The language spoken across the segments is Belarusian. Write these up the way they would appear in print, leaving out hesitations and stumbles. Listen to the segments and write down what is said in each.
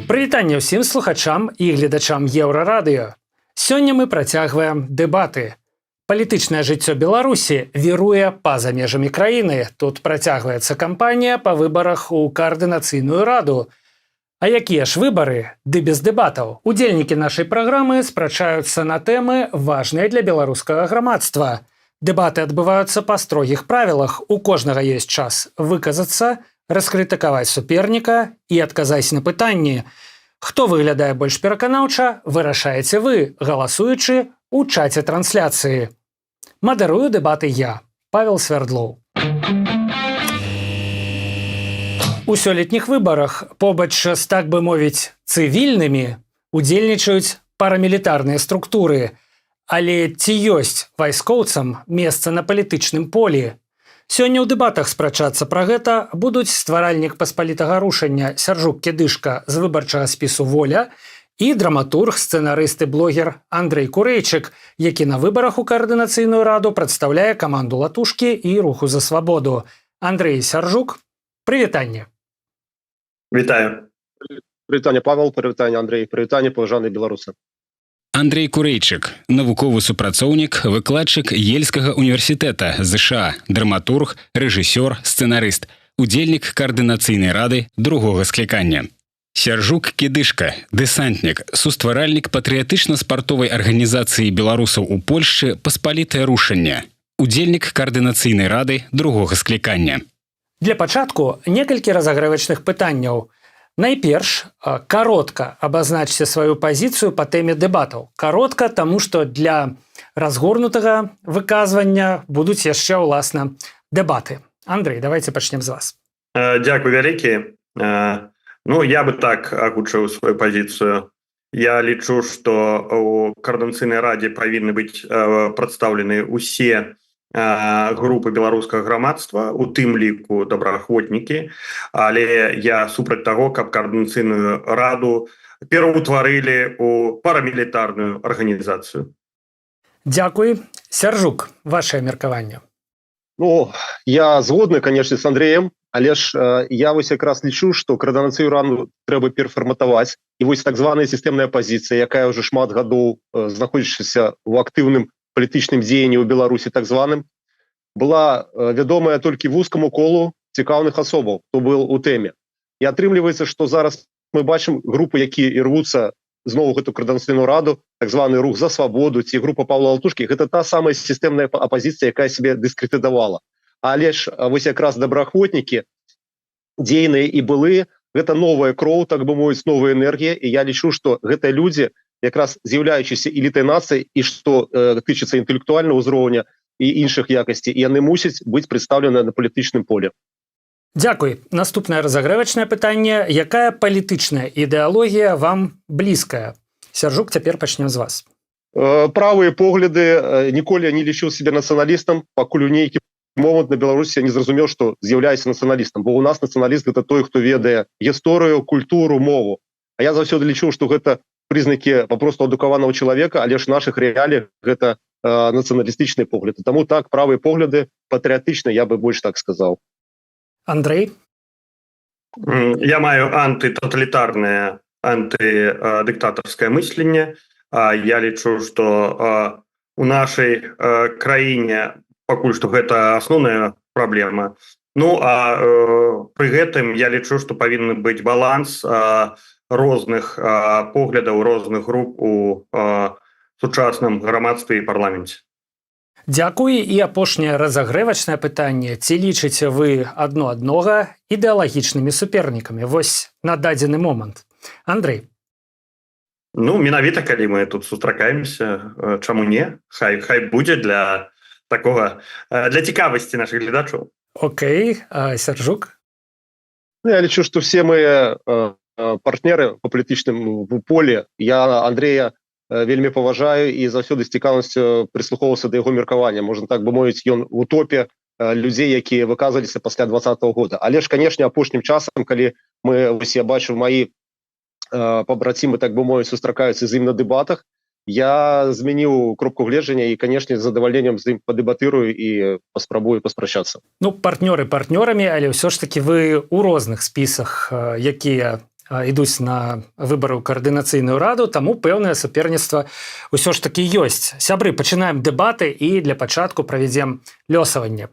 Прывітанне ўсім слухачам і гледачам Еўрарадыё. Сёння мы працягваем дэбаты. Палітычнае жыццё Беларусі віруе па-за межамі краіны. Тут працягваецца кампанія па выбарах у каардынацыйную раду. А якія ж выбары? Ды без дэбатаў. Удзельнікі нашай праграмы спрачаюцца на тэмы, важныя для беларускага грамадства. Дэбаты адбываюцца па строгіх правілах. У кожнага ёсць час выказацца, раскрытыкаваць суперніка і адказаць на пытанні. Хто выглядае больш пераканаўча, вырашаеце вы, галасуючы ў чаце трансляцыі. Мадарую дэбаты я, Павел Свярдлоў. У сёлетніх выбарах побач з, так бы мовіць, цывільнымі удзельнічаюць парамілітарныя структуры. Але ці ёсць вайскоўцам месца на палітычным полі? Сёння ў дэбатах спрачацца пра гэта будуць стваральнік паспалітага рушання Сяржук Кідышка з выбарчага спісу «Воля» і драматург, сцэнарыст і блогер Андрэй Курэйчык, які на выбарах у каардынацыйную раду прадстаўляе каманду «Латушкі» і руху за свабоду. Андрэй Сяржук, прывітанне. Вітаю. Прывітанне, Павел, прывітанне, Андрэй, прывітанне, паважаныя беларусы. Андрэй Курэйчык, навуковы супрацоўнік, выкладчык Ельскага універсітэта ЗША, драматург, рэжысёр, сцэнарыст, удзельнік каардынацыйнай рады другога склікання. Сяржук Кідышка, дэсантнік, сустваральнік патрыятычна-спартовай арганізацыі беларусаў у Польшчы «Паспалітае рушанне», удзельнік каардынацыйнай рады другога склікання. Для пачатку некалькі разагрэвачных пытанняў. Найперш, каротка абазначце сваю пазіцыю па тэме дэбатаў. Каротка, таму што для разгорнутага выказвання будуць яшчэ, уласна, дэбаты. Андрэй, давайте пачнем з вас. Дзякуй вялікі. Я бы так агучыў сваю пазіцыю. Я лічу, што у каардынацыйнай радзе павінны быць прадстаўлены ўсе групы беларускага грамадства, у тым ліку добраахвотнікі, але я супраць таго, каб каардынацыйную раду пераўтварылі ў парамілітарную арганізацыю. Дзякуй. Сяржук, ваше меркаванне. Я згодны, конечно, с Андреем, але ж я вось якраз лічу, што каардынацыйную раду трэба перфарматаваць, і вось так званая сістэмная апазіцыя, якая ўжо шмат гадоў знаходзіцца ў актыўным палітычным дзеянні ў Беларусі так званым, была вядомая толькі вузкаму колу цікаўных асобаў, хто был у тэме. І атрымліваецца, што зараз мы бачым групы, якія і рвуцца зноў гэту каардынацыйную раду, так званы рух за свабоду ці група Павла Латушкі, гэта та самая сістэмная апазіцыя, якая сябе дыскрэдытавала. Але ж вось якраз добраахвотнікі дзейныя і былыя, гэта новая кроў, так бы мовіць, новая энергія, і я лічу, што гэтыя людзі, якраз з'яўляючыся элітай нацыі і што тычыцца інтэлектуальнага ўзроўня і іншых якасцей, яны мусяць быць прадстаўлены на палітычным поле. Дзякуй. Наступнае разагрэвачнае пытанне. Якая палітычная ідэалогія вам блізкая? Сяржук, цяпер пачнем з вас. Правыя погляды. Ніколі не лічыў сябе нацыяналістам, пакуль у нейкі момант на Беларусі я не зразумеў, што з'яўляюся нацыяналістам, бо ў нас нацыяналіст гэта той, хто ведае гісторыю, культуру, мову. А я заўсёды лічу, што гэта прызнакі папросту адукаванага чалавека, але ж нашых рэаліях гэта нацыяналістычныя погляды. Таму так, правыя погляды, патрыятычныя, я бы больш так сказаў. Андрэй? Я маю антытоталітарнае, антыдыктатарскае мысленне. Я лічу, што у нашай краіне пакуль што гэта асноўная праблема. Пры гэтым я лічу, што павінны быць баланс розных поглядаў, розных груп у сучасным грамадстве і парламенце. Дзякуй. І апошняе разагрэвачнае пытанне. Ці лічыце вы адно аднога ідэалагічнымі супернікамі? Вось на дадзены момант. Андрэй? Менавіта, калі мы тут сустракаемся, чаму не? Хай будзе для такога, для цікавасці нашых гледачоў. Окей. Сяржук? Я лічу, што все мы партнеры по палітычным поле. Я Андрэя вельмі паважаю і заўсёды з цікаўнасцю прыслухоўваўся да яго меркавання. Можна так бы мовіць, ён у топе людзей, якія выказаліся пасля 2020 года. Але ж, канешне, апошнім часам, калі я бачу мои побратимы, так бы мовіць, сустракаюцца з ім на дэбатах, я змяніў кропку гледжання і, канешне, з задавальненнем з ім падэбатырую і паспрабую паспрачацца. Партнёры партнёрамі, але ўсё ж такі вы ў розных спісах, якія ідуць на выбары ў каардынацыйную раду, таму пэўнае саперніцтва ўсё ж такі ёсць. Сябры, пачынаем дэбаты і для пачатку правядзем лёсаванне.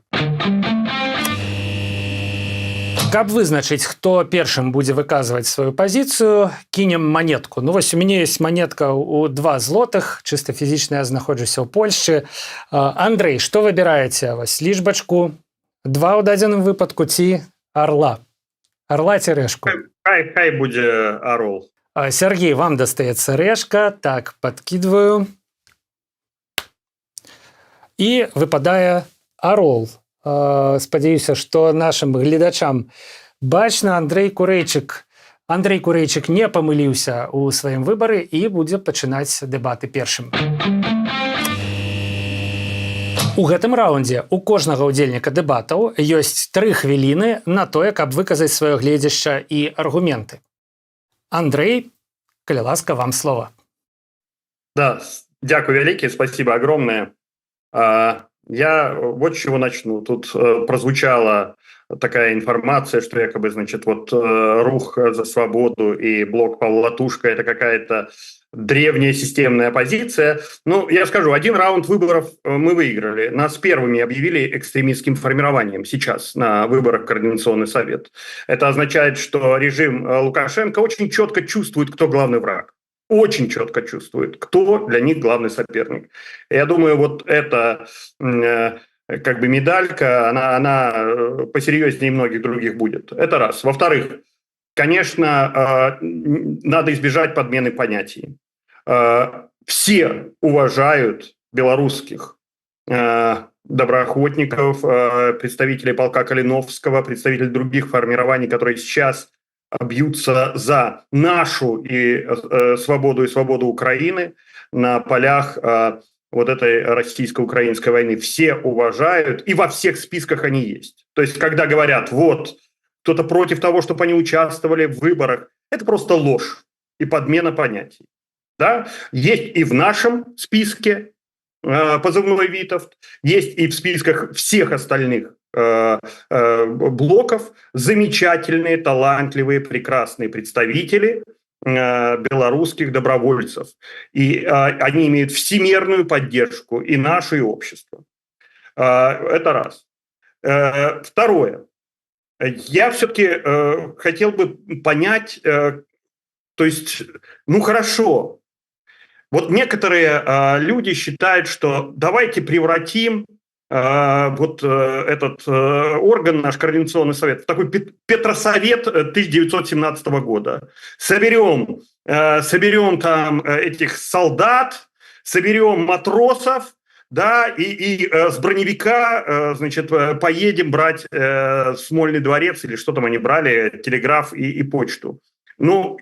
Каб вызначыць, хто першым будзе выказваць сваю пазіцыю, кінем манетку. Ну вось у мяне ёсць манетка ў 2 злотых, чыста фізічна я знаходжуся ў Польшчы. Андрэй, што выбіраеце? Вось лічбачку 2 ў дадзеным выпадку ці арла? Арла ці рэшку? Хай будзе арол. Сергей, вам дастаецца рэшка. Так, падкідваю. І выпадае арол. Спадзяюся, што нашым гледачам бачна. Андрэй Курэйчык не памыліўся ў сваім выбары і будзе пачынаць дэбаты першым. У гэтым раўндзе у кожнага ўдзельніка дэбатаў ёсць 3 хвіліны на тое, каб выказаць сваё гледзішча і аргументы. Андрей, калі ласка, вам слово. Да, дякую вялікі, спасибо огромное. Я вот с чего начну. Тут прозвучала такая информация, что якобы, значит, вот рух за свободу и блок Павла Латушко – это какая-то древняя системная оппозиция. Ну, я скажу, 1 раунд выборов мы выиграли. Нас первыми объявили экстремистским формированием сейчас на выборах в Координационный совет. Это означает, что режим Лукашенко очень четко чувствует, кто главный враг. Очень четко чувствует, кто для них главный соперник. Я думаю, вот эта как бы медалька, она посерьезнее многих других будет. Это раз. Во-вторых, конечно, надо избежать подмены понятий. Все уважают белорусских доброохотников, представителей полка Калиновского, представителей других формирований, которые сейчас бьются за нашу свободу Украины на полях вот этой российско-украинской войны. Все уважают, и во всех списках они есть. То есть, когда говорят, вот, кто-то против того, чтобы они участвовали в выборах, это просто ложь и подмена понятий. Да? Есть и в нашем списке позывной Витовт, есть и в списках всех остальных блоков замечательные, талантливые, прекрасные представители белорусских добровольцев. И они имеют всемирную поддержку, и нашу, и общество. Это раз. Второе. Я все-таки хотел бы понять, то есть, ну хорошо, вот некоторые люди считают, что давайте превратим вот этот орган, наш Координационный совет, в такой Петросовет 1917 года. Соберем там этих солдат, соберем матросов, да, и с броневика, значит, поедем брать Смольный дворец, или что там они брали, телеграф и почту. Ну,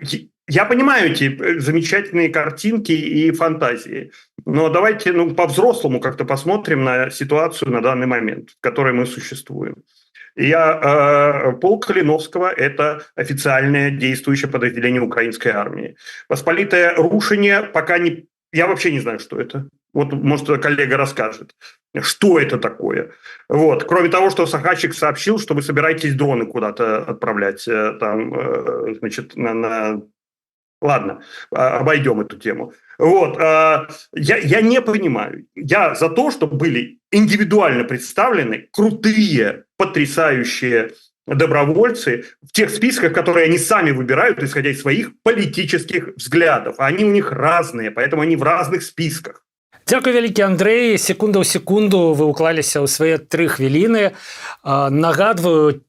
я понимаю эти замечательные картинки и фантазии, но давайте по-взрослому как-то посмотрим на ситуацию на данный момент, в которой мы существуем. Полк Калиновского – это официальное действующее подразделение украинской армии. Посполитое рушение пока не... Я вообще не знаю, что это. Вот, может, коллега расскажет, что это такое. Вот. Кроме того, что Сахачик сообщил, что вы собираетесь дроны куда-то отправлять, там, значит, Ладно, обойдем эту тему. Вот, я не понимаю. Я за то, чтобы были индивидуально представлены крутые, потрясающие добровольцы в тех списках, которые они сами выбирают, исходя из своих политических взглядов. Они у них разные, поэтому они в разных списках. Дякую вялікі, Андрэй. Секунда ў секунду вы уклаліся ў свае 3 хвіліны. Нагадваю,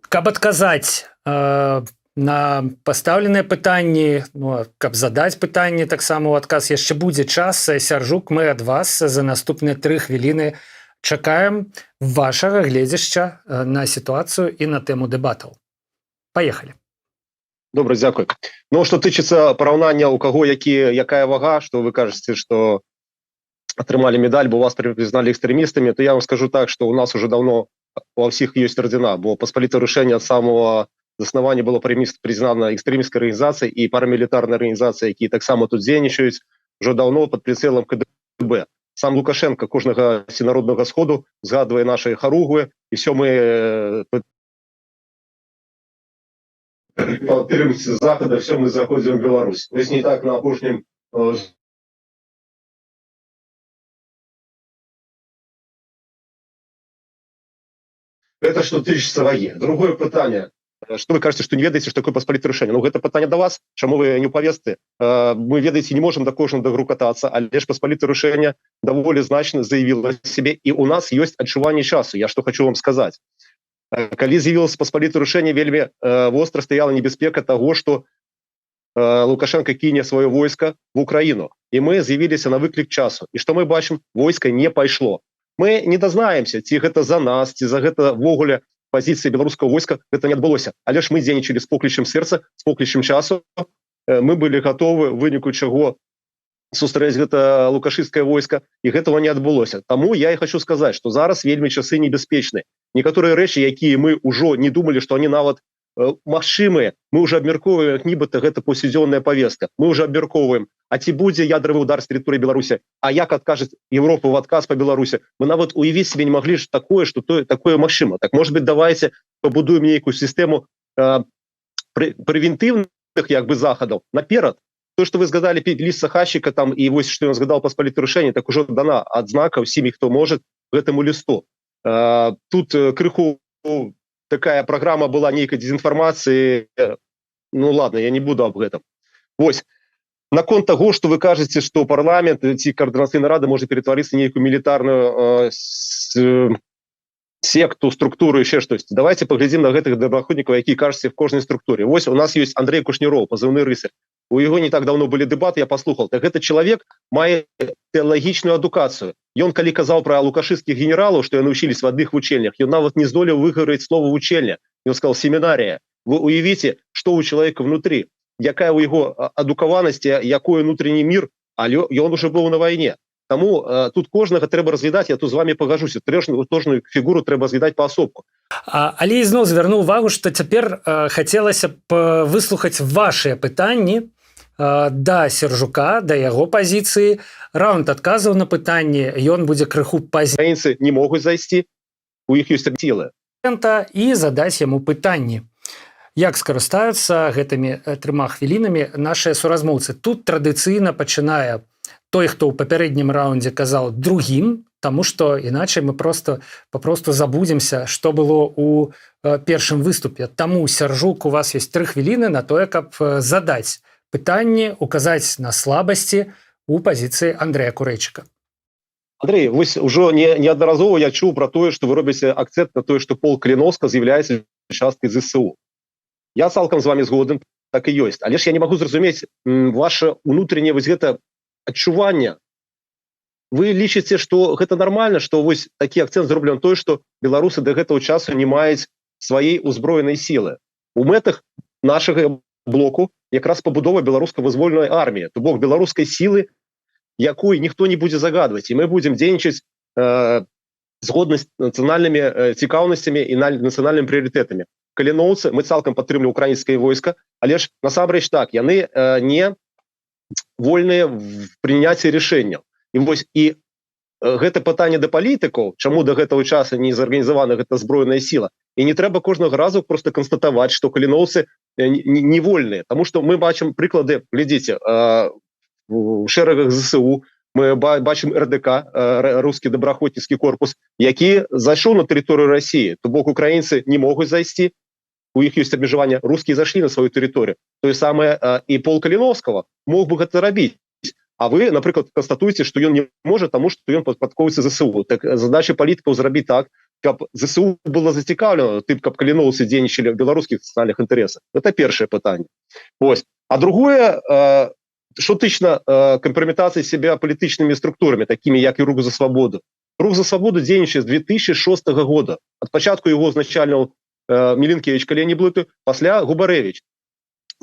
каб адказаць на пастаўленыя пытанні, каб задаць пытанні таксама ў адказ яшчэ будзе час. Сяржук, мы ад вас за наступныя 3 хвіліны чакаем вашага гледзяшча на сітуацыю і на тэму дэбатаў. Паехалі. Добра, дзякуй. Ну, што тычыцца параўнання у каго якая вага, што вы кажаце, што атрымалі медаль, бо вас признали экстремистами, то я вам скажу так, что у нас уже давно во всех есть ордена, бо посполитое решение от самого заснавання было признано экстремистской организацией и парамилитарной организацией, которые так само тут дзейнічаюць уже давно под прицелом КДБ. Сам Лукашенко кожнага всенароднага сходу згадвае наши харугвы, и все мы Підтримці Заходу, все, ми заходимо в Білорусь. Ось не так на опошнім это что тычыцца вае. Другое пытанне. Что вы кажете, что не ведаеце, что такое паспалітае рашэнне? Ну, гэта пытанне да вас, чаму вы не ў павестцы? Мы, ведаеце, не можем да кожнага дагрукатацца, але ж паспалітае рашэнне даволі значна заявіла себе, і у нас ёсць адчуванне часу. Я што хочу вам сказаць. Калі з'явілася паспалітае рашэнне, вельмі востра стаяла небяспека таго, што Лукашенко кіне сваё войска в Украіну. І мы з'явіліся на выклік часу. І што мы бачым? Войска не пайшло. Мы не дазнаемся, ці гэта за нас, ці за гэта ввогуле пазіцыі беларускага войска, гэта не адбылося. Але ж мы дзейнічалі з поклічам сэрца, з поклічам часу. Мы былі гатовы, выніку чаго сустрэць гэта лукашысцкае войска, і гэтага не адбылося. Таму я і хочу сказаць, што зараз вельмі часы небяспечныя. Некаторыя рэчы, якія мы ўжо не думалі, што они нават магчымыя, мы ўжо абмяркоўваем, нібыта гэта паўсядзённая павестка. Мы ўжо абмяркоўваем, а ці будзе ядравы удар з тэрыторыі Беларусі, а як адкажа Еўропа ў адказ па Беларусі. Мы нават уявіць себе не маглі ж такое, што такое магчыма. Так, может быть, давайте пабудуем нейкую сістэму прэвентыўных як бы захадаў наперад. То, што вы згадалі ліст Сахашчыка там, і вось што ён згадаў паспалітае рашэнне, так ужо дана адзнака ўсім, хто можа гэтаму лісту. Тут крыху такая программа была нейкай дезінфармацыі. Ну ладно, я не буду об гэтым. Вось. Наконт таго, што вы кажаце, што парламент ці координацыйная рада можа ператварыцца нейкую мілітарную секту, структуру, яшчэ штосьці. Давайте паглядзім на гэтых добраахвотнікаў, якія кажаце в кожнай структуре. Вось у нас ёсць Андрей Кушніров, пазыўны рыцарь. У яго не так давно былі дэбаты, я паслухал. Так гэта чалавек мае тэалагічную адукацыю. Ён калі казаў пра лукашысцкіх генералаў, што яны вучылись в адных вучэльнях, ён нават не здолеў выгаварыць слова вучэльня. Ён сказал семінарія. Вы уявіце, што у чалавека внутрі, якая у яго адукаванасці, якой унутренні мір, але ён уже быў на вайне. Таму тут кожнага трэба разглядаць, я тут з вами пагажуся. Кожную фігуру трэба разглядаць паасобку. Але ізноў звярнуў увагу, што цяпер хацелася б выслухаць вашыя пытанні да Сержука, да яго пазіцыі. Раунд адказаў на пытанні, ён будзе крыху пазней. Украінцы не могуць зайсці, у іх ёсць сілы. І задаць яму пытанні. Як скарыстаюцца гэтымі 3 хвілінамі нашыя суразмоўцы? Тут традыцыйна пачынае той, хто ў папярэднім раундзе казаў другім, таму што іначай мы папросту забудземся, што было ў першым выступе. Таму, Сяржук, у вас ёсць 3 хвіліны на тое, каб задаць пытанні, указаць на слабасці у пазіцыі Андрэя Курэйчыка. Андрей, вось ужо неаднаразова я чуў пра тое, што вы робіце акцэнт на тое, што полк Кліновска з'яўляецца часткай ЗСУ. Я цалкам з вами згоден, так і ёсць. Але ж я не магу зразумець ваше унутренне вось гэта адчуванне. Вы лічыце, што гэта нармальна, што вось такі акцэнт зроблены той, што беларусы да гэтага часу не маюць сваёй узброенай сілы. У мэтах нашага блоку якраз пабудова беларуска-вызвольнай арміі, то бок беларускай сілы, якой ніхто не будзе загадваць, і мы будзем дзейнічаць згодна з нацыянальнымі цікаўнасцямі і нацыянальнымі прыярытэтамі. Каліноўцы, мы цалкам падтрымліваем украінскае войска, але ж насамрэч так, яны не вольныя в прыняцці рашэнняў. І вось і гэта пытанне да палітыкаў, чаму да гэтага часу не зарганізавана гэта зброеная сіла. І не трэба кожнага разу просто канстатаваць, што каліноўцы не вольныя, таму што мы бачым прыклады, глядзіце, у шэрагах ЗСУ мы бачым РДК, рускі добраахвотніцкі корпус, які зайшоў на тэрыторыю Расіі, то бок украінцы не могуць зайсці, у іх ёсць абмежаванне, рускія зайшлі на сваю тэрыторыю. Тое самае і полк Каліновскага мог бы гэта рабіць. А вы, напрыклад, констатуеце, што ён не можа, таму што ён падпадкоўваецца ЗСУ. Так задача палітыкаў зрабіць так, каб ЗСУ было зацікаўлена тым, каб каліноўцы дзейнічалі ў беларускіх нацыянальных інтарэсах. Гэта першае пытанне. Ось. А другое, што тычна кампраметацыі сябе палітычнымі структурамі, такімі як і Рух за свабоду. Рух за свабоду дзейнічае з 2006 года. Ад пачатку яго узначальніў Мілінкевіч, калі я не блытаю, пасля Губарэвіч.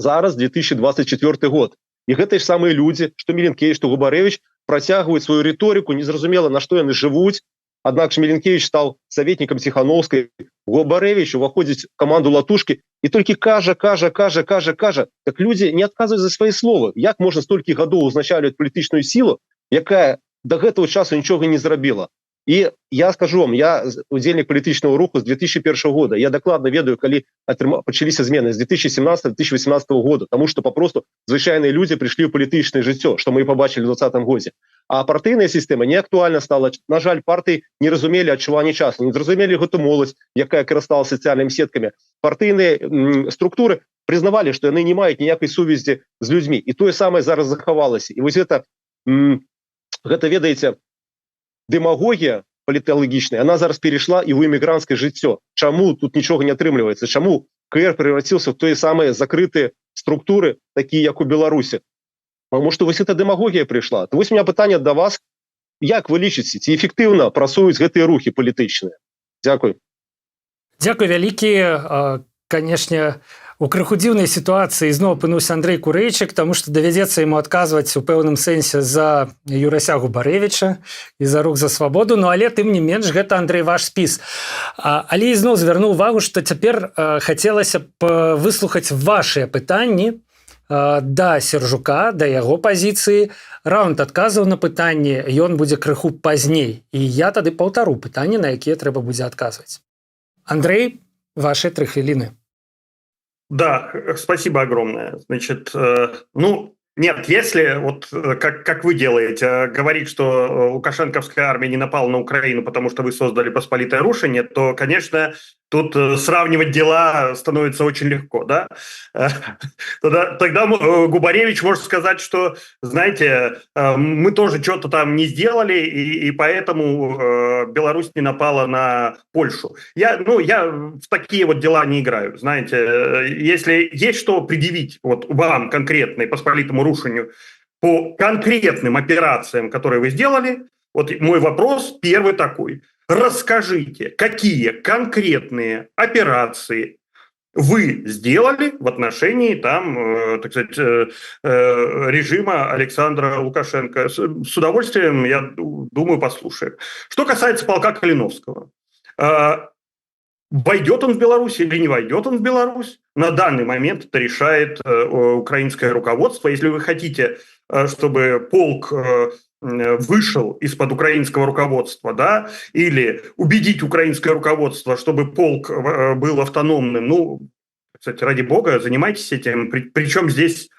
Зараз 2024 год. І гэта ж самыя людзі, што Мілінкевіч, што Губарэвіч, працягваюць сваю рыторыку, незразумела, на што яны жывуць. Аднак Мілінкевіч стаў саветнікам Ціхановскай, Губарэвіч уваходзіць в каманду Латушкі і толькі кажа. Так людзі не адказваюць за свае словы. Як можна столькі гадоў узначальваць палітычную сілу, якая да гэтага часу нічога не зрабіла? І я скажу вам, я удзельнік палітычнага руху з 2001 года. Я дакладна ведаю, калі пачаліся змены з 2017-2018 года, тому што папросту звычайныя людзі прыйшлі ў палітычнае жыццё, што мы і пабачылі ў 2020 годзе. А партыйная сістэма не актуальна стала. На жаль, партыі не разумелі адчуванне часу, не зразумелі гэту моладзь, якая карысталася сацыяльнымі сеткамі. Партыйныя структуры прызнавалі, што яны не маюць ніякай сувязі з людзьмі. І тое самае зараз захавалася. І вось гэта ведаеце, дэмагогія паліталагічная, она зараз перешла і ў эмігранцкае жыццё. Чаму тут нічога не атрымліваецца? Чаму КР превратился в тое самыя закрытыя структуры, такія як у Беларусі? Потому што вось эта дэмагогія прыйшла. То вось у меня пытанне да вас, як вы лічыце, ці эфектыўна працуюць гэтыя рухі палітычныя? Дзякуй. Дзякуй вялікі. Канешне, у крыху дзіўнай сітуацыі зноў апынуўся Андрэй Курэйчык, таму што давядзецца яму адказваць у пэўным сэнсе за Юрася Губарэвіча і за рух за свабоду, ну але тым не менш гэта, Андрэй, ваш спіс. Але ізноў звярну ўвагу, што цяпер хацелася б выслухаць вашыя пытанні да Сержука, да яго пазіцыі. Раунд адказаў на пытанні, ён будзе крыху пазней. І я тады паўтару пытанні, на якія трэба будзе адказваць. Андрэй, ваши 3 хвилины. Да, спасибо огромное. Значит, нет, если, вот как вы делаете, говорить, что лукашенковская армия не напала на Украину, потому что вы создали посполитое рушение, то, конечно, тут сравнивать дела становится очень легко, да? Тогда Губаревич может сказать, что, знаете, мы тоже что-то там не сделали, и поэтому Беларусь не напала на Польшу. Я в такие вот дела не играю, знаете. Если есть что предъявить вот вам конкретно и посполитому рушению по конкретным операциям, которые вы сделали, вот мой вопрос первый такой. Расскажите, какие конкретные операции вы сделали в отношении там, так сказать, режима Александра Лукашенко. С удовольствием, я думаю, послушаем. Что касается полка Калиновского. Войдет он в Беларусь или не войдет он в Беларусь, на данный момент это решает украинское руководство. Если вы хотите, чтобы полк вышел из-под украинского руководства, да, или убедить украинское руководство, чтобы полк был автономным, кстати, ради бога, занимайтесь этим. Причем здесь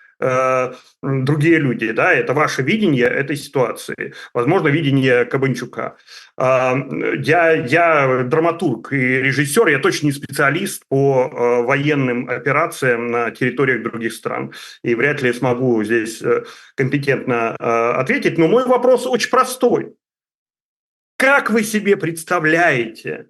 другие люди, да, это ваше видение этой ситуации, возможно, видение Кабанчука. Я драматург и режиссер, я точно не специалист по военным операциям на территориях других стран, и вряд ли смогу здесь компетентно ответить, но мой вопрос очень простой. Как вы себе представляете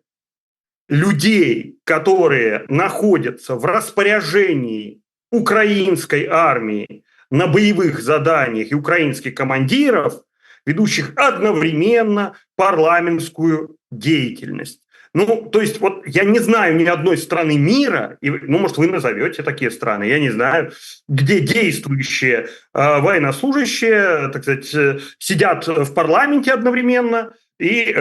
людей, которые находятся в распоряжении украинской армии на боевых заданиях и украинских командиров, ведущих одновременно парламентскую деятельность? То есть, вот я не знаю ни одной страны мира, может, вы назовете такие страны, я не знаю, где действующие военнослужащие, так сказать, сидят в парламенте одновременно и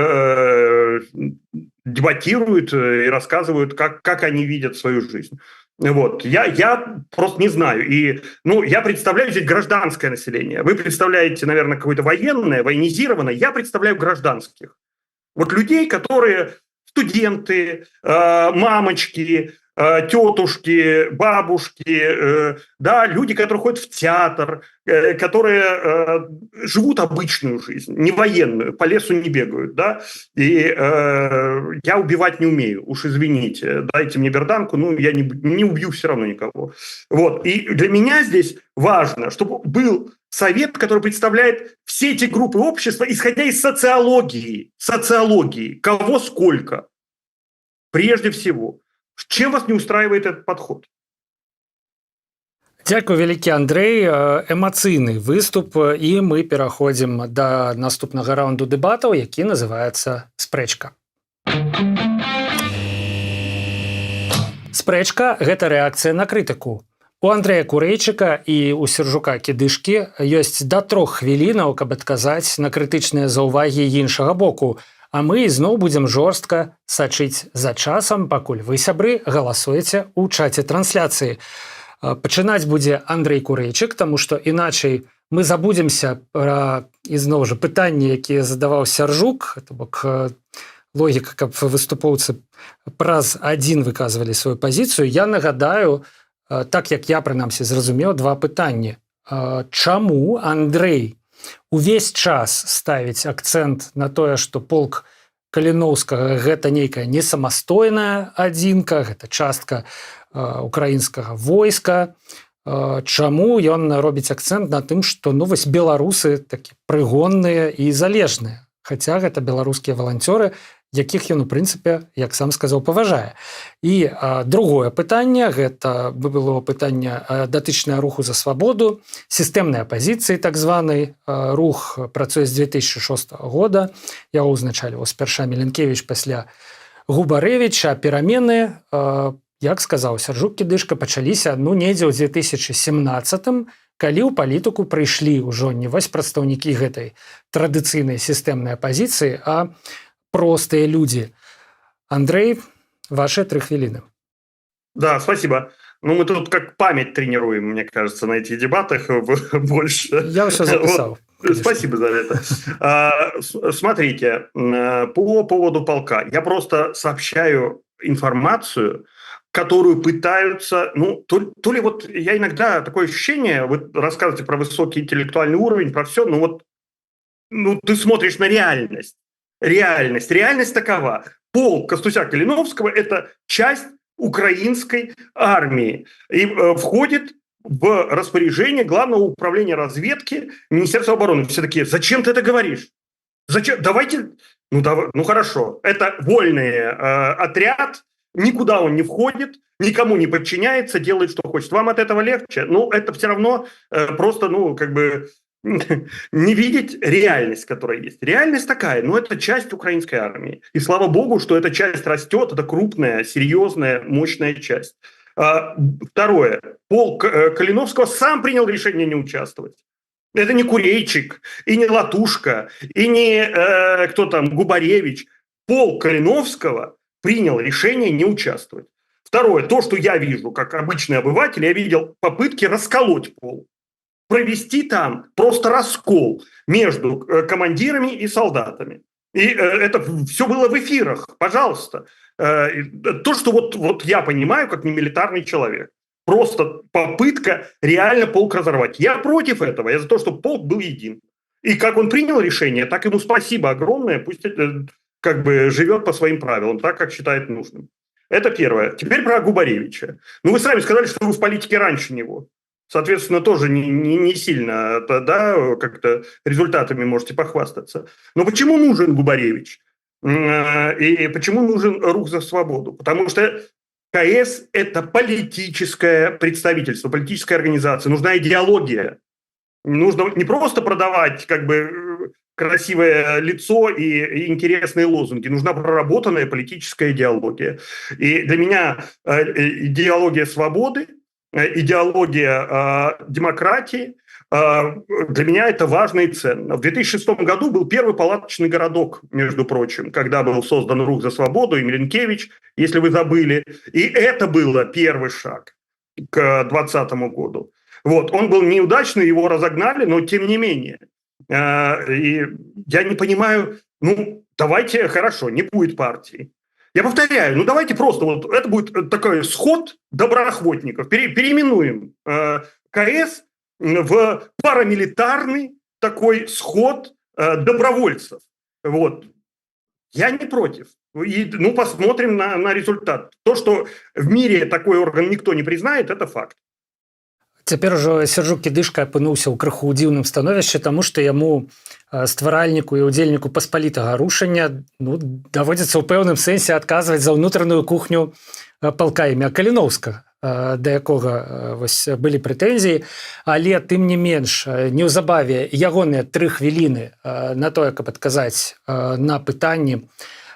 дебатируют и рассказывают, как они видят свою жизнь. Вот. Я просто не знаю. И, я представляю здесь гражданское население. Вы представляете, наверное, какое-то военное, военизированное. Я представляю гражданских. Вот людей, которые студенты, мамочки, тетушки, бабушки, да, люди, которые ходят в театр, которые живут обычную жизнь, не военную, по лесу не бегают, да, и я убивать не умею, уж извините, дайте мне берданку, я не убью все равно никого. Вот, и для меня здесь важно, чтобы был совет, который представляет все эти группы общества, исходя из социологии, кого сколько, прежде всего. Чем вас не устраивает этот подход? Дзякуй вялікі, Андрэй. Эмацыйны выступ, і мы пераходзім да наступнага раунду дэбатаў, які называецца спрэчка. Спрэчка – гэта рэакцыя на крытыку. У Андрэя Курэйчыка і у Сержука Кідышкі ёсць да 3 хвілінаў, каб адказаць на крытычныя заўвагі іншага боку, а мы ізноў будзем жорстка сачыць за часам, пакуль вы, сябры, галасуеце ў чаце трансляцыі. Пачынаць будзе Андрэй Курэйчык, таму што іначай мы забудемся пра ізноў жа пытанні, якія задаваў Сяржук, то бок логіка, каб выступоўцы праз адзін выказвалі сваю пазіцыю. Я нагадаю, так як я прынамсі зразумеў, два пытанні. Чаму Андрэй увесь час ставіць акцэнт на тое, што полк Каліноўскага гэта нейкая не самастойная адзінка, гэта частка украінскага войска. Чаму ён робіць акцэнт на тым, што вось беларусы такі прыгонныя і залежныя, хаця гэта беларускія валанцёры, якіх ён, у прынцыпе, як сам сказаў, паважае. І другое пытанне, гэта было пытанне датычнае руху за свабоду, сістэмнай апазіцыі, так званай. Рух працуе з 2006 года, яго ўзначальваў спярша Міленкевіч, пасля Губарэвіч, а перамены, як сказаў Сяржук Кідышка, пачаліся недзе ў 2017-м, калі ў палітыку прыйшлі ўжо не вось прадстаўнікі гэтай традыцыйнай сістэмнай апазіцыі, а простые люди. Андрей, ваши 3 хвилины. Да, спасибо. Мы тут как память тренируем, мне кажется, на этих дебатах больше. Я все записал. Вот. Спасибо за это. Смотрите, по поводу полка. Я просто сообщаю информацию, которую пытаются... то ли вот я иногда такое ощущение, вы рассказываете про высокий интеллектуальный уровень, про все, ты смотришь на реальность. Реальность такова. Полк Костуся-Калиновского – это часть украинской армии и входит в распоряжение Главного управления разведки Министерства обороны. Все такие: зачем ты это говоришь? Зачем? Давайте... хорошо. Это вольный отряд, никуда он не входит, никому не подчиняется, делает, что хочет. Вам от этого легче? Это все равно просто, не видеть реальность, которая есть. Реальность такая, это часть украинской армии. И слава богу, что эта часть растет, это крупная, серьезная, мощная часть. Второе. Полк Калиновского сам принял решение не участвовать. Это не Курейчик, и не Латушка, и не Губаревич. Полк Калиновского принял решение не участвовать. Второе. То, что я вижу, как обычный обыватель, я видел попытки расколоть полк. Провести там просто раскол между командирами и солдатами. И это все было в эфирах, пожалуйста. То, что вот я понимаю, как не милитарный человек. Просто попытка реально полк разорвать. Я против этого, я за то, чтобы полк был един. И как он принял решение, так ему спасибо огромное, пусть живет по своим правилам, так, как считает нужным. Это первое. Теперь про Губаревича. Вы сами сказали, что вы в политике раньше него. Соответственно, тоже не сильно как-то результатами можете похвастаться. Но почему нужен Губаревич? И почему нужен рух за свободу? Потому что КС – это политическое представительство, политическая организация. Нужна идеология. Нужно не просто продавать красивое лицо и интересные лозунги. Нужна проработанная политическая идеология. И для меня идеология свободы, идеология демократии, для меня это важно и ценно. В 2006 году был первый палаточный городок, между прочим, когда был создан Рух за свободу и Миленкевич, если вы забыли. И это было первый шаг к 2020 году. Он был неудачный, его разогнали, но тем не менее. И я не понимаю, давайте, хорошо, не будет партии. Я повторяю, давайте просто, это будет такой сход доброохотников. Переименуем КС в парамилитарный такой сход добровольцев. Я не против. И, посмотрим на результат. То, что в мире такой орган никто не признает, это факт. Цяпер ужо Сяржук Кідышка апынуўся ў крыху ў дзіўным становішчы, таму што яму, стваральніку і ўдзельніку паспалітага рушання, даводзіцца ў пэўным сэнсе адказваць за ўнутраную кухню палка імя Каліноўскага, да якога былі прэтэнзіі, але тым не менш неўзабаве ягоныя 3 хвіліны на тое, каб адказаць на пытанні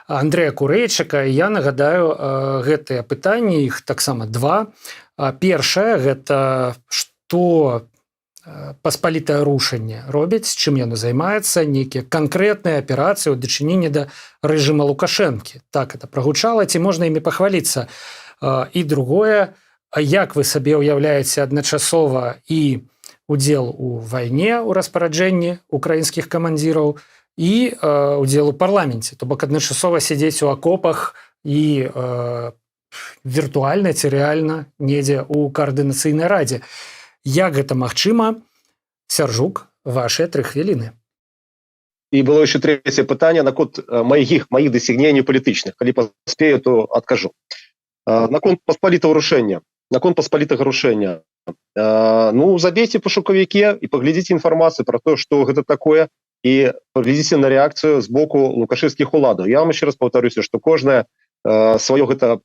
Андрэя Курэйчыка. Я нагадаю гэтыя пытанні, іх таксама 2. Першае – гэта што паспалітае рушанне робіць, чым яно займаецца, нейкія канкрэтныя аперацыі ў дачыненні да рэжыма Лукашэнкі. Так это прагучала, ці можна імі пахваліцца? І другое, як вы сабе ўяўляеце адначасова і удзел у вайне ў распараджэнні украінскіх камандзіраў і удзел у парламенце, то бок адначасова сядзець у акопах і віртуальна ці рэальна недзе ў каардынацыйнай радзе. Як гэта магчыма? Сяржук, вашыя 3 хвіліны. И было еще третье пытание наконт моих досягнений палітычных. Калі паспею, то адкажу. Наконт паспалітага рушэння. Ну, забейте по пошуковике и поглядите информацию про то, что это такое, и поглядите на реакцию с боку лукашевских уладов. Я вам еще раз повторюсь, что кожное свое это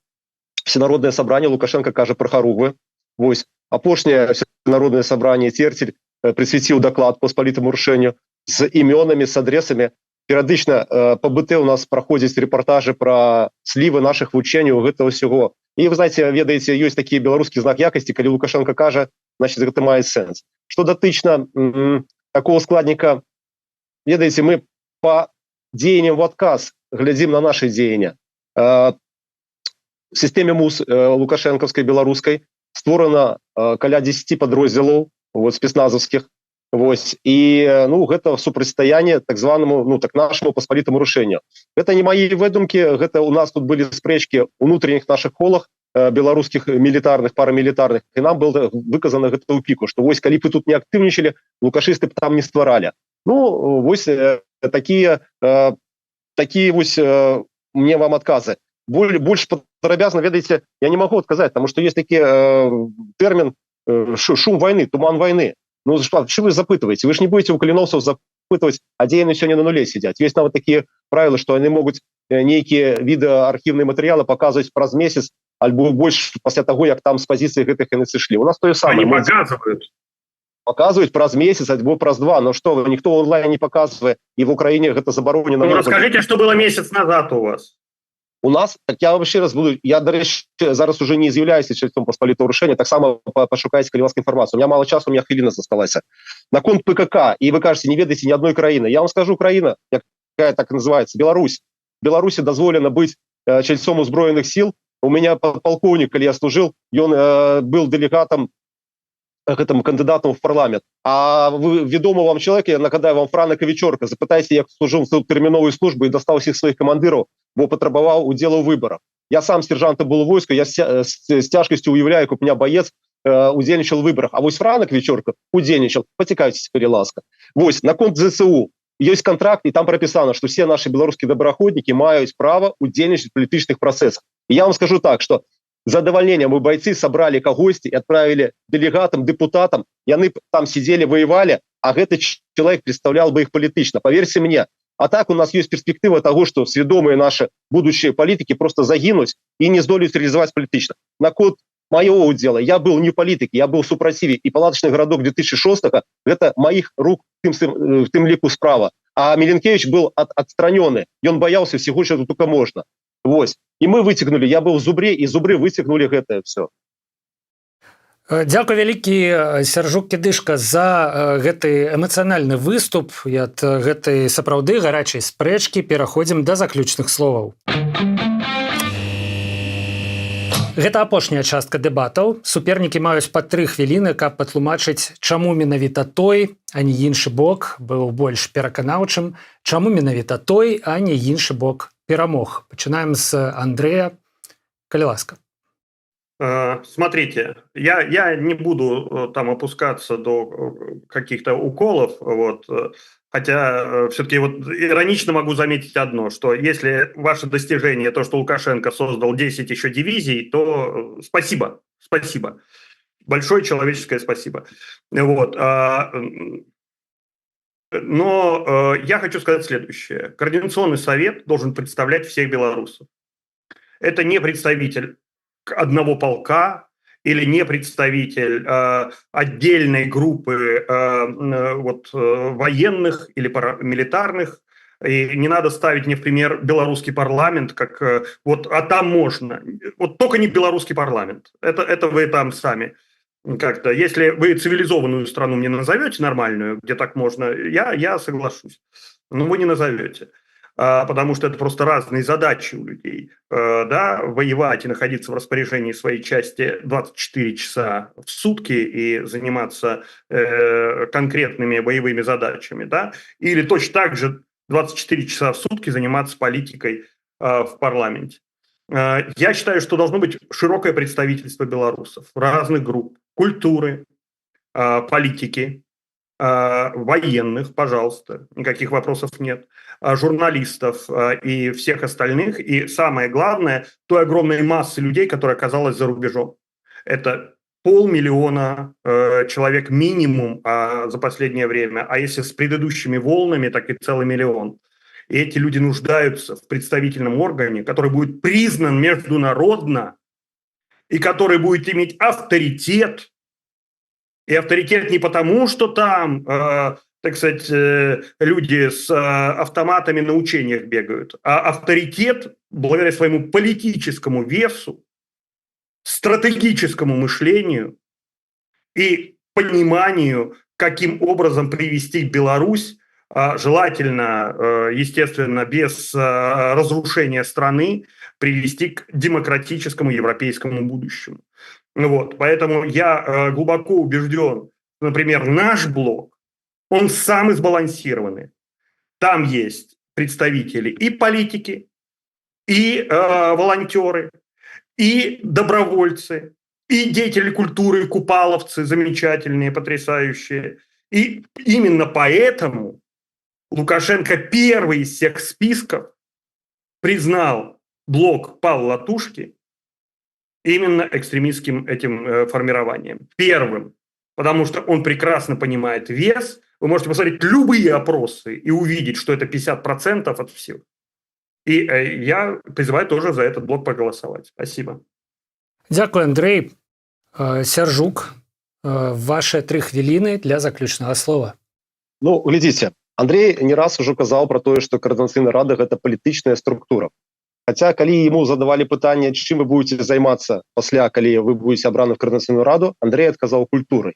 всенародное собрание Лукашенко кажа про хоругвы. Вось, апошняе всенародное собрание Терцель присвятил доклад по паспалітаму рушэнню с именами, с адресами. Периодично по БТ у нас проходят репортажи про сливы наших вучений, этого всего. И вы знаете, ведаете, есть такие белорусские знак якости, когда Лукашенко кажа, значит, это имеет сенс. Что дотычно такого складника, ведаете, мы по деяниям в отказ глядим на наши деяния. В системе МУС лукашенковской, белорусской створено каля 10 подрозділаў, вот, спецназовских. Вось. И ну, это супрацьстаяние так званому, ну, так нашему паспалітаму рушэнню. Это не мои выдумки, это у нас тут были спрэчки у внутренних наших холах белорусских милитарных, парамилитарных, и нам было выказано это ў піку, что вось, калі бы тут не активничали, лукашисты там не стварали. Ну, вось такие вось мне вам отказы. Больше подробязно, ведаете, я не могу отказать, потому что есть такие термин шум войны, туман войны. Ну, что вы запытываете? Вы же не будете у каліновцаў запытывать, а дзе яны сёння на нуле сидят. Есть нават такие правила, что они могут некие відэаархіўныя матэрыялы показывать праз месяц, альбо больше после того, как там с позиции гэтых яны сышлі. У нас то же самое. Они показывают. Показывают праз месяц, альбо праз 2. Но что, никто онлайн не показывает, и в Украине это заборонено. Ну, расскажите, что было месяц назад у вас. У нас, так я вообще раз буду, я, до речі, зараз уже не з'являюся членом паспалітага рушэння, так само пошукайте, калі у вас информацию. У меня мало часу, у меня хвилина засталася. На конт ПКК, и вы кажете, не ведаете ни одной краины. Я вам скажу, Украина, какая так называется, Беларусь. В Беларуси дозволено быть чальцом узброенных сил. У меня полковник, калі я служил, он был делегатом, гэтым кандидатом в парламент. А вы, ведомый вам человек, я нагадаю вам Франка Вечорка, запытайся, як служил в терміновую службу и достал всех своих командиров, бо потребовал удела выборов. Я сам сержантом был у войска, я с тяжкостью уявляю, как у меня боец удельничал в выборах. А вось Франк Вечорка удельничал, потекайтесь, переласка. Вось, на конт ЗСУ есть контракт, и там прописано, что все наши белорусские доброходники имеют право удельничать в политических процессах. И я вам скажу так, что задовольнением мы бойцы собрали когости и отправили делегатам, депутатам, и они там сидели, воевали, а этот человек представлял бы их политично. Поверьте мне. А так у нас есть перспектива того, что сведомые наши будущие политики просто загинуть и не здолеют реализовать политично. На код моего дела, я был не политик, я был в супротиве, и палаточный городок 2006-го, это моих рук в тем лику справа. А Миленкевич был отстраненный, и он боялся всего, что только можно. Вось. И мы вытягнули, я был в Зубре, и Зубры вытягнули это все. Дзякуй вялікі, Сяржук Кідышка, за гэты эмацыянальны выступ і ад гэтай сапраўды гарачай спрэчкі пераходзім да заключных словаў. Гэта апошняя частка дэбатаў. Супернікі маюць па 3 хвіліны, каб патлумачыць, чаму менавіта той, а не іншы бок быў больш пераканаўчым, чаму менавіта той, а не іншы бок перамог. Пачынаем з Андрэя. Калі ласка. Смотрите, я не буду там опускаться до каких-то уколов, вот, хотя все-таки вот иронично могу заметить одно, что если ваше достижение то, что Лукашенко создал 10 еще дивизий, то спасибо, большое человеческое спасибо. Вот. Но я хочу сказать следующее. Координационный совет должен представлять всех белорусов. Это не представитель одного полка или не представитель отдельной группы военных или парамилитарных. И не надо ставить мне в пример белорусский парламент, как а там можно. Вот только не белорусский парламент. Это вы там сами. Как-то, если вы цивилизованную страну мне назовете, нормальную, где так можно, я соглашусь. Но вы не назовете. потому что это просто разные задачи у людей. Да, воевать и находиться в распоряжении своей части 24 часа в сутки и заниматься конкретными боевыми задачами, да, или точно так же 24 часа в сутки заниматься политикой в парламенте. Я считаю, что должно быть широкое представительство белорусов, разных групп, культуры, политики, военных, пожалуйста, никаких вопросов нет, журналистов и всех остальных. И самое главное, той огромной массы людей, которая оказалась за рубежом. Это 500 000 человек минимум за последнее время, а если с предыдущими волнами, так и целый миллион. И эти люди нуждаются в представительном органе, который будет признан международно и который будет иметь авторитет. И авторитет не потому, что там, так сказать, люди с автоматами на учениях бегают, а авторитет благодаря своему политическому весу, стратегическому мышлению и пониманию, каким образом привести Беларусь, желательно, естественно, без разрушения страны, привести к демократическому европейскому будущему. Вот, поэтому я глубоко убежден, например, наш блок, он самый сбалансированный. Там есть представители и политики, и волонтеры, и добровольцы, и деятели культуры, купаловцы замечательные, потрясающие. И именно поэтому Лукашенко первый из всех списков признал блок Павла Латушки именно экстремистским этим формированием. Первым. Потому что он прекрасно понимает вес. Вы можете посмотреть любые опросы и увидеть, что это 50% от всех. И я призываю тоже за этот блок проголосовать. Спасибо. Дякую, Андрей. Сяржук, ваши 3 хвилины для заключного слова. Ну, глядзіце, Андрей не раз уже казаў про тое, што Координацыйная рада гэта палітычная структура. Хаця калі ему задавалі пытанне, чым вы будете займацца пасля, калі вы будете абраны в Координацыйную раду, Андрей адказаў культурай.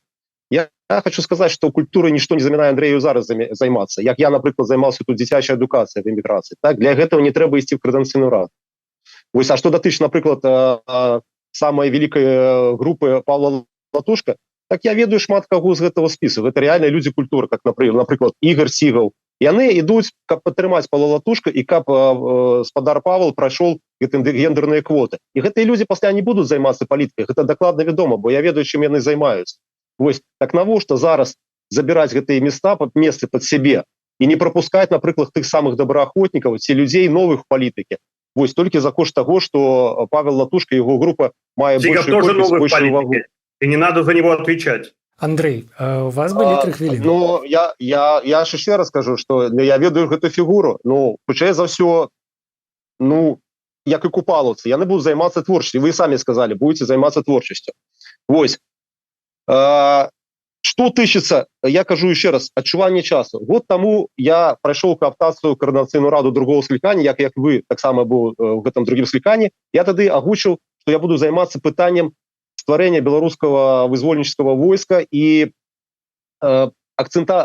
Я хочу сказаць, што культурай нішто не замінае Андрею зараз займацца. Як я, напрыклад, займаўся тут дзіцячай адукацыяй в эміграцыі. Так, для гэтага не трэба ісці в Координацыйную раду. Вось, а што датычна, напрыклад, самой великой группы Павла Латушка, так я ведаю шмат каго з гэтага спісу. Гэта реальные люди культуры, как, напрыклад, Игорь Сигал. Яны ідуць, каб падтрымаць Павла Латушка і каб спадар Павел прайшоў гендерныя квоты. І гэтыя людзі пасля не будуць займацца палітыкай. Гэта дакладна вядома, бо я ведаю, чым яны займаюцца. Вось, так навошта зараз забіраць гэтыя месцы пад сябе і не пропускаць, напрыклад, тых самых добраахвотнікаў ці людзей новых в палітыкі. Вось, толькі за кошт таго, што Павел Латушка і яго група мае большую вагу. И не надо за него отвечать. Андрей, у вас были 3 хвилины. Ну, я еще раз скажу, что я ведаю эту фигуру. Ну, хутчэй за все, ну, як и купаловцы, яны будут займацца творчеством. Вы сами сказали, будете заниматься творчеством. Вось. Что тычыцца, я кажу еще раз, адчуванне часу. Год тому я прайшоў кааптацыю Координацыйную раду другого склікання, як вы таксама быў в гэтым другім скліканні. Я тады агучыў, што я буду займацца пытаннем стварэння беларускага вызвольнічскага войска і акцэнце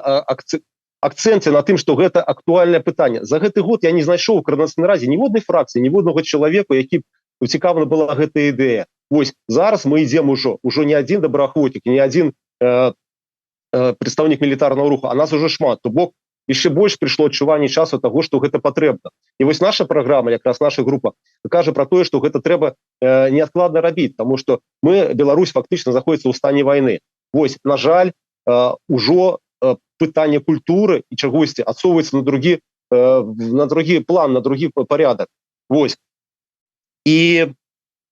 на тым, што гэта актуальнае пытанне. За гэты год я не знайшоў у Координацыйнай радзе ніводнай фракцыі, ніводнага чалавека, які цікава была гэтая ідэя. Вось, зараз мы ідзем ужо не адзін добраахвотнік, не адзін прадстаўнік мілітарнага руху, а нас уже шмат. То бок яшчэ больш прыйшло адчуванне часу таго, што гэта патрэбна. І вось наша праграма, якраз наша група, кажа пра тое, што гэта трэба неадкладна рабіць, таму што Беларусь фактычна знаходзіцца ў стане вайны. Вось, на жаль, ужо пытанне культуры і чагосьці адсоўваецца на другі план, на другі парядак. Вось. І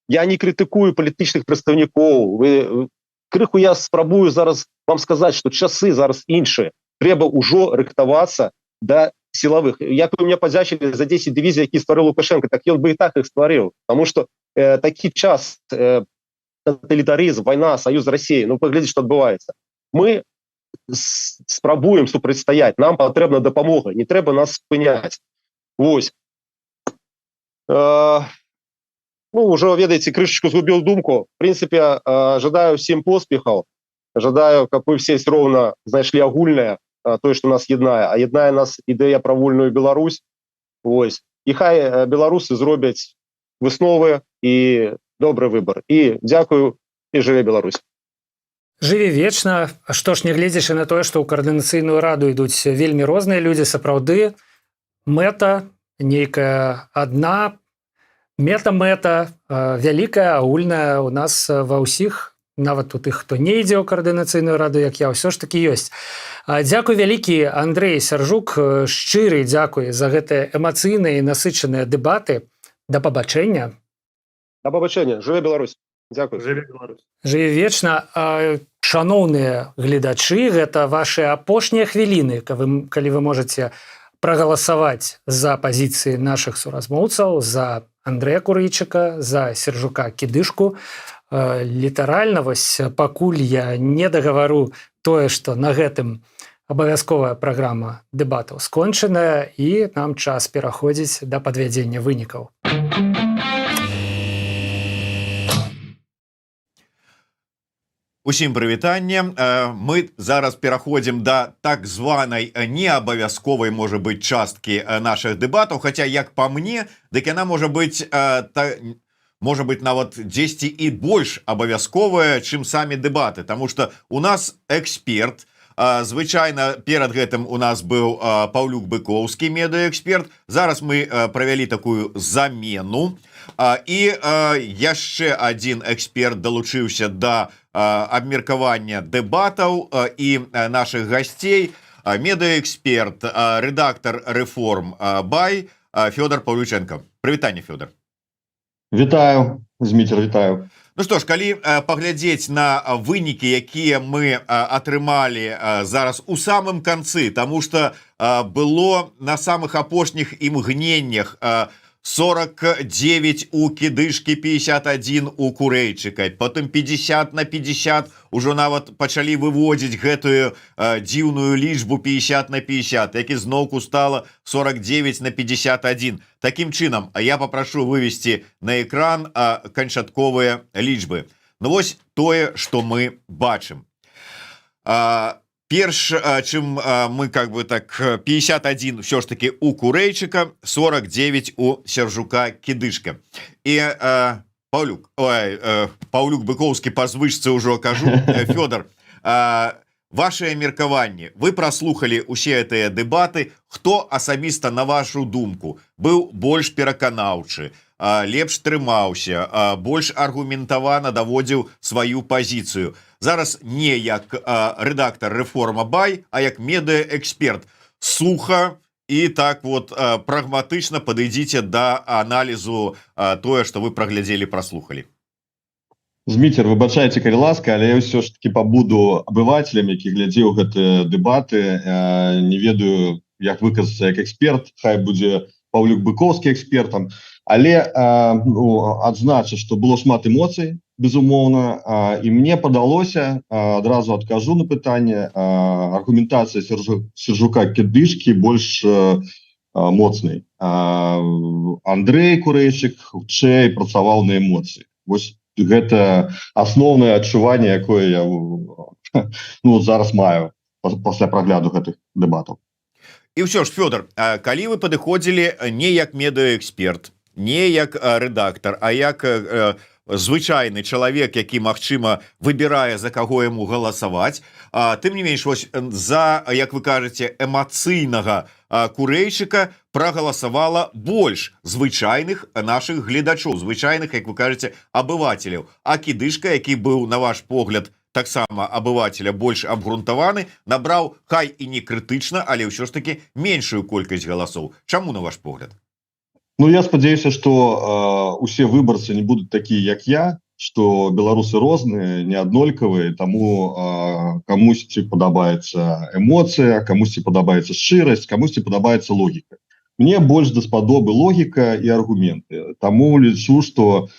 я не крытыкую палітычных прадстаўнікоў. Крыху я спрабую зараз вам сказаць, што часы зараз іншыя. Трэба ўжо рыхтавацца да сілавых. Як вы мне падзячылі за 10 дывізій, які стварыў Лукашенко, так ён бы і так іх стварыў. Таму што такі час, тоталітарызм, вайна, саюз з Расіяй, ну паглядзіць, што адбываецца. Мы спрабуем супрацьстаяць, нам патрэбна дапамога, не трэба нас спыняць. Вось. Ну, уже, ведаеце, крышечку згубіў думку. В принципе, жадаю всем поспехаў. Жадаю, каб мы все роўна знайшлі агульнае, тое, што нас яднае. А яднае нас ідэя пра вольную Беларусь. Вось і хай беларусы зробяць высновы і добры выбор. І дзякую, і жыве Беларусь. Жыве вечна. Што ж, нягледзячы на тое, што ў каардынацыйную раду ідуць вельмі розныя людзі, сапраўды мэта нейкая адна, мета-мэта вялікая, агульная у нас ва ўсіх, нават у тых, хто не ідзе ў каардынацыйную раду, як я, ўсё ж такі ёсць. Дзякуй вялікі, Андрэй Сяржук, шчыры дзякуй за гэтыя эмацыйныя і насычаныя дэбаты. Да пабачэння. Да пабачэння, жыве Беларусь. Дзякуй. Жыве Беларусь. Жыве вечна. Шаноўныя гледачы, гэта вашы апошнія хвіліны, калі вы можаце прагаласаваць за пазіцыі нашых суразмоўцаў, за Андрэя Курыйчыка, за Сяржука Кідышку. Літаральна, вось пакуль я не дагавару тое, што на гэтым абавязковая праграма дэбатаў скончаная, і нам час пераходзіць да падвядзення вынікаў. Усім прывітанне. Мы зараз пераходзім да так званай неабавязковай, можа быць, часткі нашых дэбатаў, хаця, як па мне, дык яна можа быць нават дзесьці і больш абавязковая, чым самі дэбаты, таму што у нас эксперт. Звычайна перад гэтым у нас быў Паўлюк Быкоўскі, медыаэксперт. Зараз мы правялі такую замену. І яшчэ адзін эксперт далучыўся да абмеркавання дэбатаў і нашых гасцей. Медыаэксперт, рэдактар Рэформ Бай Фёдор Паўлюченко. Прывітанне, Фёдор. Вітаю, Зміцер, вітаю. Ну што ж, калі паглядзець на вынікі, якія мы атрымалі зараз у самым канцы, таму што было на самых апошніх імгненнях 49 у Кідышкі, 51 у Курэйчыка, потым 50/50, ужо нават пачалі выводзіць гэтую дзіўную лічбу 50/50, які зноўку стала 49/51. Такім чынам, я папрашу вывесці на экран канчатковыя лічбы. Ну вось тое, што мы бачым. Перш, чым мы как бы так 51 все ж таки у Курэйчыка, 49 у Сяржука Кідышка. І Паўлюк Быкоўскі па звычцы ўжо кажу. Фёдор, вашыя меркаванні, вы праслухалі усе гэтыя дэбаты, хто асабіста, на вашу думку, быў больш пераканаўчы, лепш трымаўся, больш аргументавана даводзіў сваю пазіцыю. Зараз не як рэдактар Рэформа Бай, а як медыаэксперт. Суха і так вот прагматычна падыдзіце да аналізу тое, што вы праглядзелі, праслухалі. Зміцер, выбачайце, калі ласка, але я ўсё ж таки пабуду абывацелем, які глядзеў гэтыя дэбаты. Не ведаю, як выказацца як эксперт, хай будзе Паўлюк Быкоўскі экспертам, але адзначу, што было шмат эмоцый, безумоўна, і мне падалося, адразу адкажу на пытанне, аргументацыя Сяржука Кідышкі больш моцнай. Андрэй Курэйчык хутчэй працаваў на эмоцыі. Вось гэта асноўнае адчуванне, якое я зараз маю пасля прагляду гэтых дэбатаў. І ўсё ж, Фёдор, калі вы падыходзілі не як медыаэксперт, не як рэдактар, а як звычайны чалавек, які, магчыма, выбірае, за каго яму галасаваць, тым не менш, вось за, як вы кажаце, эмацыйнага Курэйчыка прагаласавала больш звычайных нашых гледачоў, звычайных, як вы кажаце, абывацеляў. А Кідышка, які быў, на ваш погляд, таксама абывацеля больш абгрунтаваны, набраў, хай і не крытычна, але ўсё ж таки меншую колькасць галасоў. Чаму, на ваш погляд? Ну, я спадзяюся, што усе выбарцы не будуць такія, як я, што беларусы розныя, не аднолькавыя, таму камусьці падабаецца эмоцыя, камусьці падабаецца шчырасць, камусьці падабаецца логіка. Мне больш даспадобы логіка і аргументы. Таму лічу, што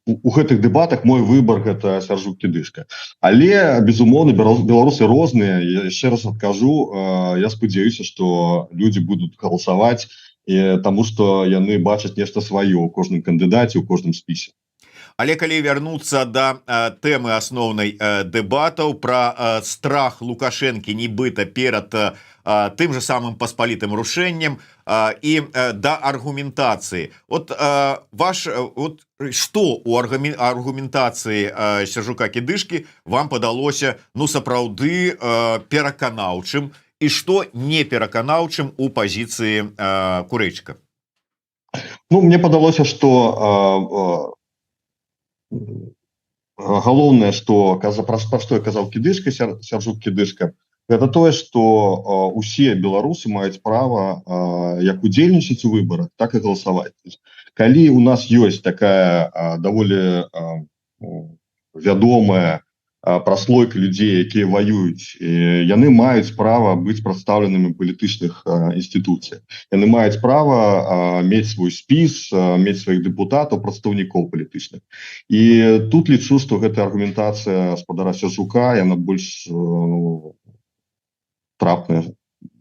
у гэтых дэбатах мой выбор гэта Сяржук Кідышка. Але, безумоўна, беларусы розныя. Я яшчэ раз адкажу, я спадзяюся, што людзі будуць галасаваць, таму што яны бачаць нешта сваё ў кожным кандыдаце, у кожным спісе. Але калі вярнуцца да тэмы асноўнай дэбатаў пра страх Лукашэнкі нібыта перад тым же самым паспалітым рушэннем і да аргументацыі. Што у аргументацыі Сяржука Кідышкі вам падалося сапраўды пераканаўчым і што не пераканаўчым у пазіцыі Курэйчыка? Мне падалося, што галоўнае, пра што казаў Кідышка, Сяржук Кідышка, гэта тое, што усе беларусы маюць права як удзельнічаць у выбарах, так і галасаваць. Калі у нас ёсць такая даволі вядомая праслойка людзей, якія ваююць, яны маюць права быць прадстаўленымі палітычных інстытуцый. Яны маюць права мець свой спіс, мець сваіх дэпутатаў, прадстаўнікоў палітычных. І тут лічу, што гэтая аргументацыя спадара Сяржука, яна больш трапная.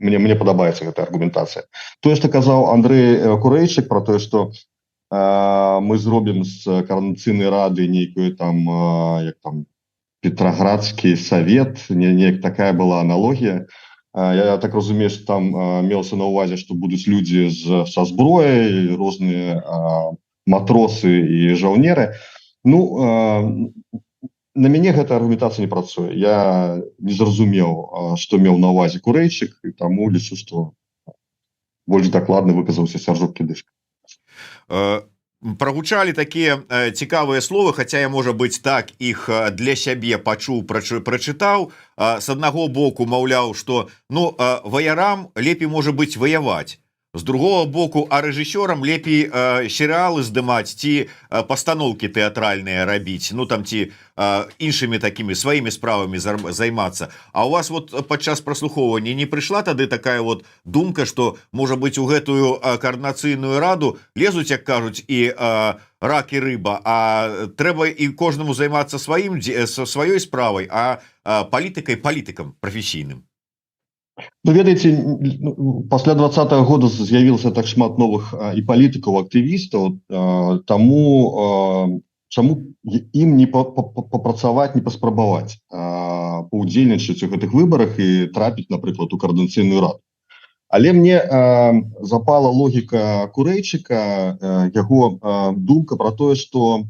Мне падабаецца гэтая аргументацыя. Тое, што казаў Андрэй Курэйчык пра тое, што мы зробім з Координацыйнай рады нейкую там Петроградскі савет, неяк такая была аналогія. Я так разумею, што там мелася на ўвазе, што будуць людзі са зброяй, розныя матросы і жаўнеры. На мяне гэта аргументацыя не працуе. Я не зразумеў, што меў на ўвазе Курэйчык, і таму лічу, што больш дакладна выказаўся Сяржук Кідышка. Прагучалі такія цікавыя словы, хаця я, можа быць, так іх для сябе пачуў, прачытаў. З аднаго боку, маўляў, што ваярам лепей, можа быць, ваяваць. З другого боку, а рэжысёрам лепей серыялы здымаць ці пастаноўкі тэатральныя рабіць, ці іншымі такімі сваімі справамі займацца. А у вас падчас праслухоўвання не прыйшла тады такая думка, што, можа быць, у гэтую координацыйную раду лезуць, як кажуць, і рак і рыба, а трэба і кожнаму займацца сваёй справай, а палітыкам прафесійным? Ведаеце, пасля 20-го года з'явілася так шмат новых і палітыкаў, актывістаў, таму чаму ім не папрацаваць, не паспрабаваць паўдзельнічаць у гэтых выбарах і трапіць, напрыклад, у Координацыйную раду. Але мне запала логіка Курэйчыка, яго думка пра тое, што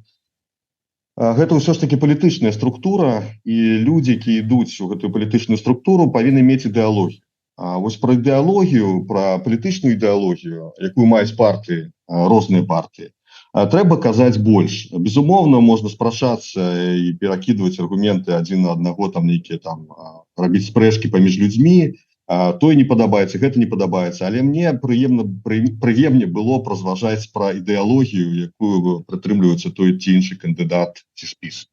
гэта ўсё ж таки палітычная структура, і людзі, якія ідуць у гэтую палітычную структуру, павінны мець ідэалогію. Вось пра ідэалогію, пра палітычную ідэалогію, якую маюць партыі, розныя партыі, трэба казаць больш. Безумоўна, можна спрачацца і перакідваць аргументы адзін на аднаго, нейкія рабіць спрэчкі паміж людзьмі, тое не падабаецца, гэта не падабаецца, але мне прыемней было празважаць пра ідэалогію, якую прытрымліваецца той ці іншы кандыдат ці спіс.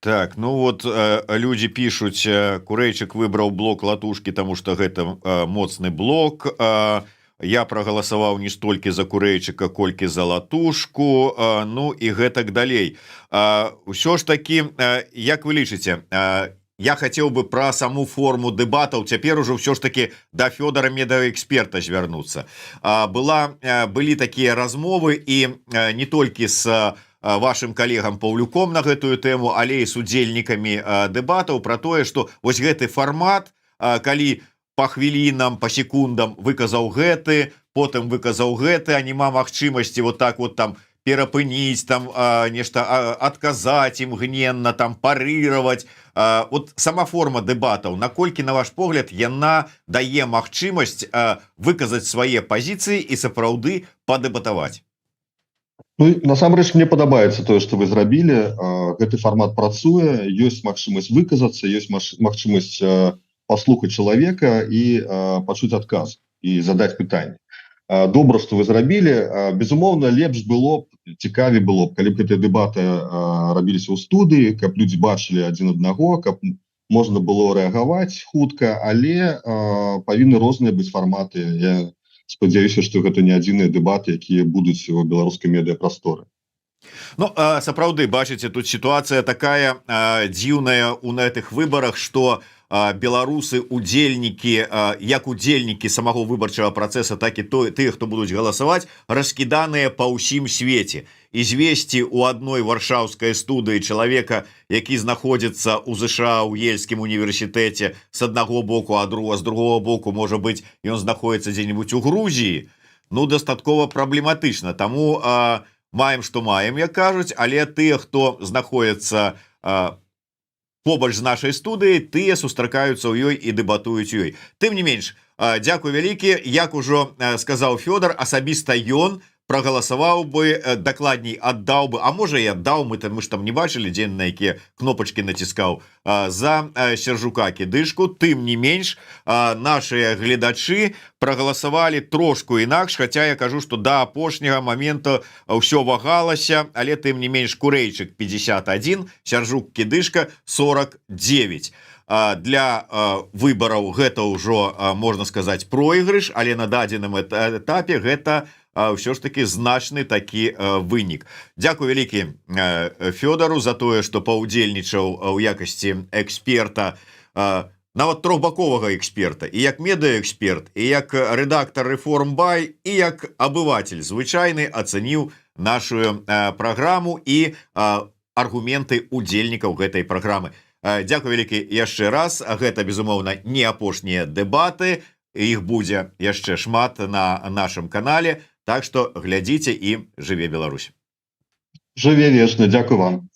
Так, людзі пішуць, Курэйчык выбраў блок Латушкі, таму што гэта моцны блок. Я прагаласаваў не столькі за Курэйчыка, колькі за Латушку, і гэтак далей. Усё ж такі, як вы лічыце, я хацеў бы пра саму форму дэбатаў цяпер ужо ўсё ж такі да Фёдора медыаэксперта звярнуцца. Былі такія размовы і не толькі з вашым калегам Паўлюком на гэтую тэму, але і з удзельнікамі дэбатаў пра тое, што вось гэты фармат, калі па хвілінам, па секундам выказаў гэты, потым выказаў гэты, а няма магчымасці перапыніць, нешта адказаць імгненна, парыраваць. Сама форма дэбатаў, наколькі, на ваш погляд, яна дае магчымасць выказаць свае пазіцыі і сапраўды падэбатаваць? Насамрэч, мне падабаецца тое, што вы зрабілі. Гэты фармат працуе, ёсць магчымасць выказацца, ёсць магчымасць паслухаць чалавека і пачуць адказ і задаць пытанне. Добра, што вы зрабілі. Безумоўна, лепш было б, цікавей было б, калі б гэтыя дэбаты рабіліся ў студыі, каб людзі бачылі адзін аднаго, каб можна было рэагаваць хутка, але павінны розныя быць фарматы. Я спадзяюся, што гэта не адзіныя дэбаты, якія будуць у беларускай медыапрасторы. Сапраўды, бачыце, тут сітуацыя такая дзіўная ў гэтых выбарах, што беларусы удзельнікі як удзельнікі самого выбарчага працэса, так і тыя, хто будуць галасаваць, раскіданыя па ўсім свеце. І звесці у адной варшаўскай студыі чалавека, які знаходзіцца ў ЗША ў Ельскім універсітэце з аднаго боку, а з другого боку, можа быць, ён знаходзіцца дзе-нибудь у Грузіі, ну, дастаткова праблематычна. Таму маем, што маем, як кажуць, але тыя, хто знаходзіцца побач з нашай студыі, тыя сустракаюцца ў ёй і дэбатуюць ёй. Тым не менш, дзякуй вялікі, як ужо сказаў Фёдор, асабіста ён прагаласаваў бы, дакладней аддаў бы, а можа і аддаў, мы ж там не бачылі, дзе на якія кнопачкі націскаў, за Сержука Кідышку. Тым не менш, нашыя гледачы прагаласавалі трошку інакш, хаця я кажу, што да апошняга моменту ўсё вагалася, але тым не менш Курэйчык 51, Сержук Кідышка 49. Для выбараў гэта ўжо, можна сказаць, пройгрыш, але на дадзеным этапе гэта ўсё ж таки значны такі вынік. Дзякуй вялікі Фёдору за тое, што паўдзельнічаў у якасці эксперта, нават трохбаковага эксперта, і як медыаэксперт, і як рэдактар Рэформбай, і як абыватель звычайны ацаніў нашу праграму і аргументы удзельнікаў гэтай праграмы. Дзякуй вялікі яшчэ раз. Гэта, безумоўна, не апошнія дэбаты. Іх будзе яшчэ шмат на нашым канале. Так што глядзіце і жыве Беларусь. Жыве вечна, дзякуй вам.